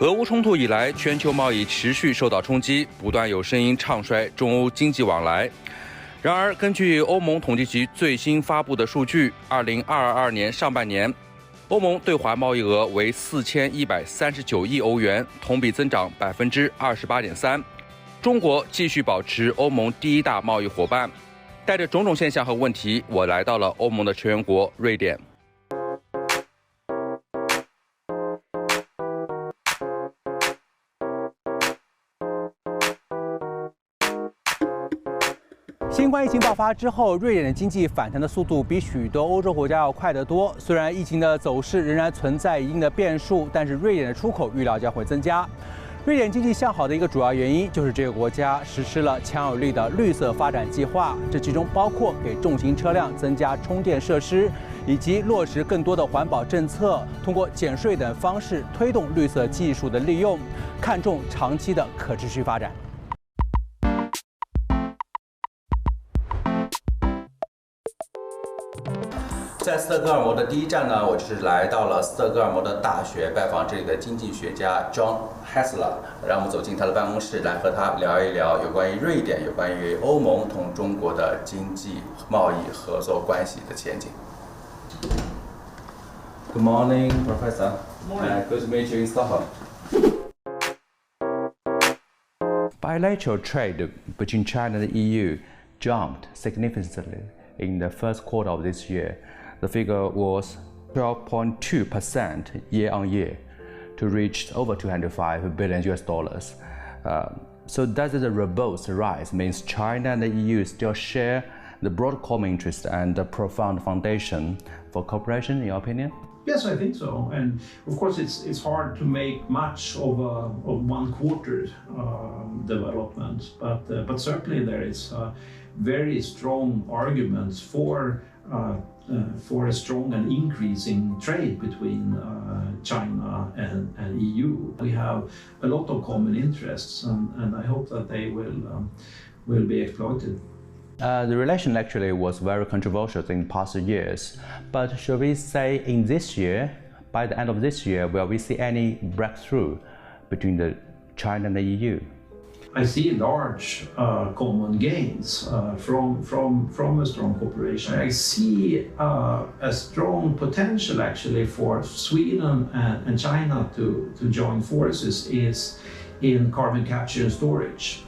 俄乌冲突以来，全球贸易持续受到冲击，不断有声音唱衰中欧经济往来。然而，根据欧盟统计局最新发布的数据，2022年上半年，欧盟对华贸易额为4139亿欧元，同比增长28.3%。中国继续保持欧盟第一大贸易伙伴。带着种种现象和问题，我来到了欧盟的成员国瑞典。新冠疫情爆发之后，瑞典的经济反弹的速度比许多欧洲国家要快得多。虽然疫情的走势仍然存在一定的变数，但是瑞典的出口预料将会增加。瑞典经济向好的一个主要原因就是这个国家实施了强有力的绿色发展计划，这其中包括给重型车辆增加充电设施，以及落实更多的环保政策，通过减税等方式推动绿色技术的利用，看重长期的可持续发展。在斯德哥尔摩的第一站呢，我就是来到了斯德哥尔摩的大学，拜访这里的经济学家 John Hassler， 让我们走进他的办公室，来和他聊一聊有关于瑞典、有关于欧盟同中国的经济贸易合作关系的前景。Good morning, Professor. Good morning. Good to meet you in Stockholm. Bilateral trade between China and the EU jumped significantly in the first quarter of this year. The figure was 12.2% year on year to reach over $205 billion. So that is a robust rise, means China and the EU still share the broad common interest and the profound foundation for cooperation, in your opinion? Yes, I think so. And of course, it's hard to make much of one quarter development, but certainly there is very strong arguments for a strong and increasing trade between China and EU. We have a lot of common interests, and I hope that they will be exploited. The relation actually was very controversial in the past years, but should we say in this year, by the end of this year, will we see any breakthrough between China and the EU? I see large common gains from a strong cooperation. I see a strong potential actually for Sweden and China to join forces is in carbon capture and storage.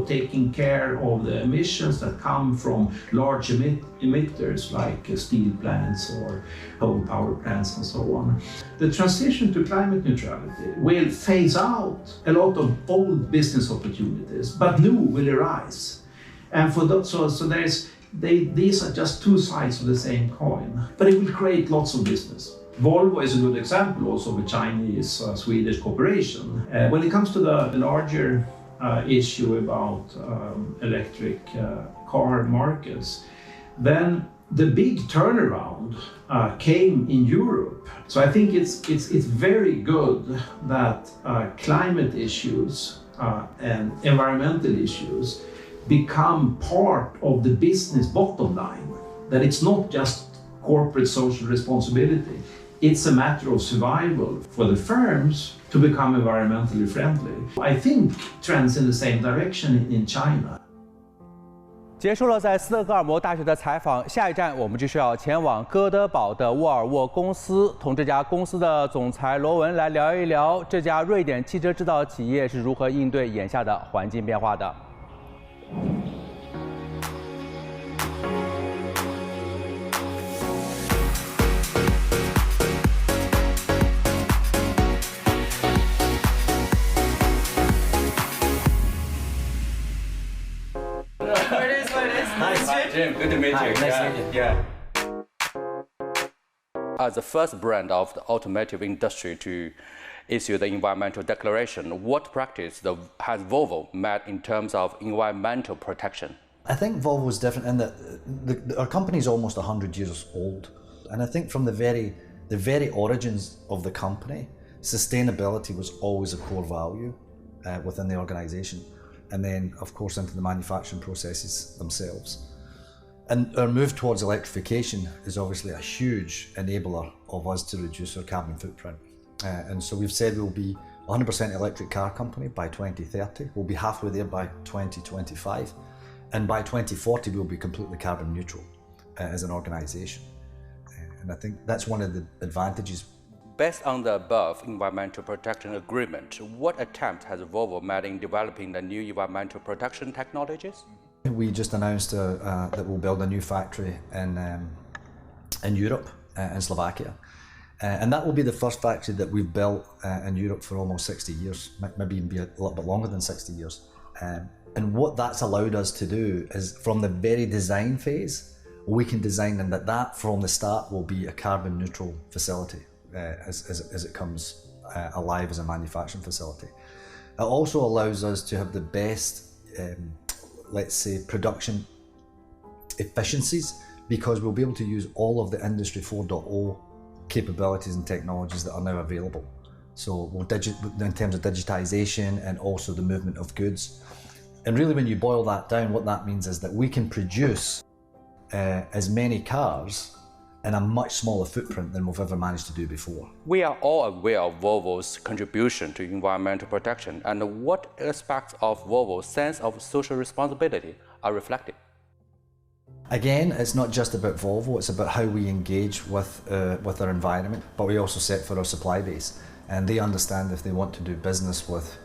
Taking care of the emissions that come from large emitters like steel plants or coal power plants and so on. The transition to climate neutrality will phase out a lot of old business opportunities, but new will arise. And for that, so these are just two sides of the same coin, but it will create lots of business. Volvo is a good example also of a Chinese-Swedish cooperation. When it comes to the larger issue about electric car markets, then the big turnaround came in Europe. So I think it's very good that climate issues and environmental issues become part of the business bottom line, that it's not just corporate social responsibility. It's a matter of survival for the firms to become environmentally friendly. I think trends in the same direction in China. 结束了在斯德哥尔摩大学的采访，下一站我们就是要前往哥德堡的沃尔沃公司，同这家公司的总裁罗文来聊一聊这家瑞典汽车制造企业是如何应对眼下的环境变化的。Jim, good to meet you. Hi, nice to meet you. Yeah. As the first brand of the automotive industry to issue the environmental declaration, what practice has Volvo met in terms of environmental protection? I think Volvo is different in that our company is almost 100 years old, and I think from the very origins of the company, sustainability was always a core value within the organisation, and then of course into the manufacturing processes themselves. And our move towards electrification is obviously a huge enabler of us to reduce our carbon footprint. And so we've said we'll be 100% electric car company by 2030. We'll be halfway there by 2025. And by 2040, we'll be completely carbon neutral as an organization. And I think that's one of the advantages. Based on the above environmental protection agreement, what attempt has Volvo made in developing the new environmental protection technologies? We just announced that we'll build a new factory in Europe, in Slovakia. And that will be the first factory that we've built in Europe for almost 60 years, maybe even be a little bit longer than 60 years. And what that's allowed us to do is, from the very design phase, we can design and that from the start will be a carbon neutral facility as it comes alive as a manufacturing facility. It also allows us to have the best, let's say, production efficiencies, because we'll be able to use all of the Industry 4.0 capabilities and technologies that are now available. So in terms of digitization and also the movement of goods. And really, when you boil that down, what that means is that we can produce as many cars in a much smaller footprint than we've ever managed to do before. We are all aware of Volvo's contribution to environmental protection, and what aspects of Volvo's sense of social responsibility are reflected? Again, it's not just about Volvo, it's about how we engage with our environment, but we also set for our supply base. And they understand if they want to do business with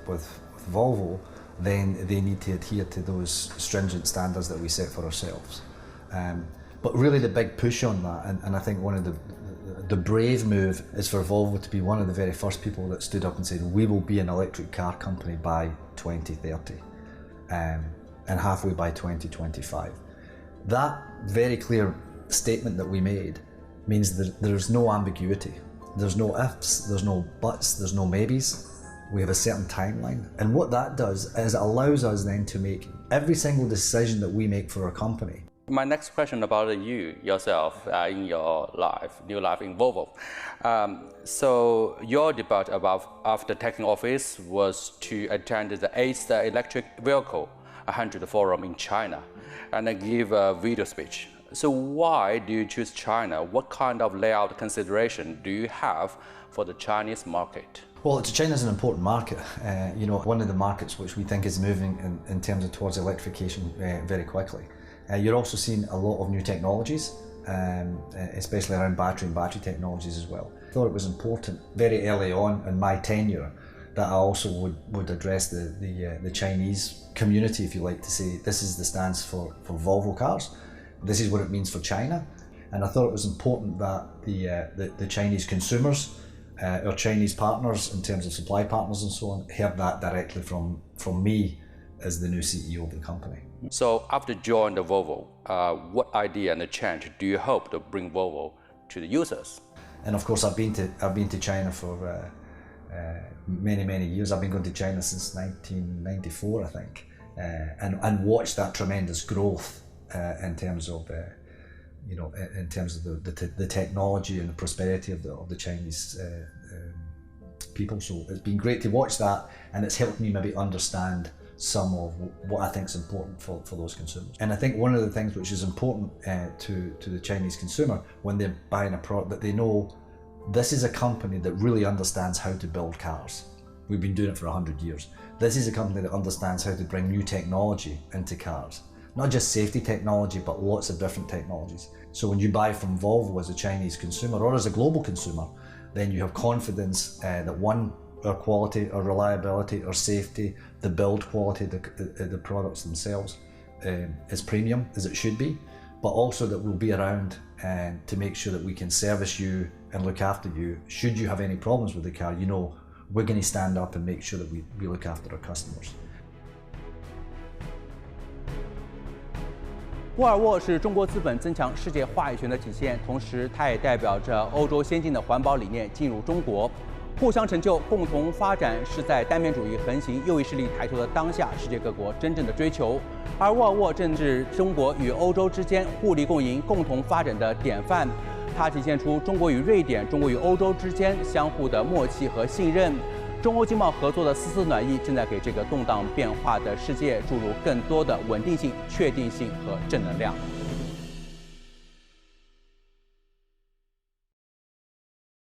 Volvo, then they need to adhere to those stringent standards that we set for ourselves. But really the big push on that, and I think one of the brave move is for Volvo to be one of the very first people that stood up and said, we will be an electric car company by 2030, and halfway by 2025. That very clear statement that we made means that there's no ambiguity. There's no ifs, there's no buts, there's no maybes. We have a certain timeline. And what that does is it allows us then to make every single decision that we make for our company. My next question about you yourself in your new life in Volvo. So your debate about after taking office was to attend the 8th Electric Vehicle 100 Forum in China and give a video speech. So why do you choose China? What kind of layout consideration do you have for the Chinese market? Well, China's an important market. One of the markets which we think is moving in terms of towards electrification very quickly. You're also seeing a lot of new technologies, especially around battery and battery technologies as well. I thought it was important very early on in my tenure that I also would address the Chinese community, if you like, to say this is the stance for Volvo cars, this is what it means for China. And I thought it was important that the Chinese consumers, our Chinese partners in terms of supply partners and so on, heard that directly from me as the new CEO of the company. So after joining Volvo, what idea and change do you hope to bring Volvo to the users? And of course, I've been to China for many years. I've been going to China since 1994, I think, and watched that tremendous growth in terms of the technology and the prosperity of the Chinese people. So it's been great to watch that, and it's helped me maybe understand some of what I think is important for those consumers. And I think one of the things which is important to the Chinese consumer when they're buying a product, that they know this is a company that really understands how to build cars. We've been doing it for 100 years. This is a company that understands how to bring new technology into cars. Not just safety technology, but lots of different technologies. So when you buy from Volvo as a Chinese consumer or as a global consumer, then you have confidence that one, our quality, our reliability, our safety, the build quality, the products themselves is premium, as it should be, but also that we'll be around to make sure that we can service you and look after you. Should you have any problems with the car, we're going to stand up and make sure that we look after our customers. 沃尔沃是中国资本增强世界话语权的体现，同时它也代表着欧洲先进的环保理念进入中国。互相成就、共同发展是在单边主义横行、右翼势力抬头的当下，世界各国真正的追求。而沃尔沃正是中国与欧洲之间互利共赢、共同发展的典范。它体现出中国与瑞典、中国与欧洲之间相互的默契和信任。中欧经贸合作的丝丝暖意，正在给这个动荡变化的世界注入更多的稳定性、确定性和正能量。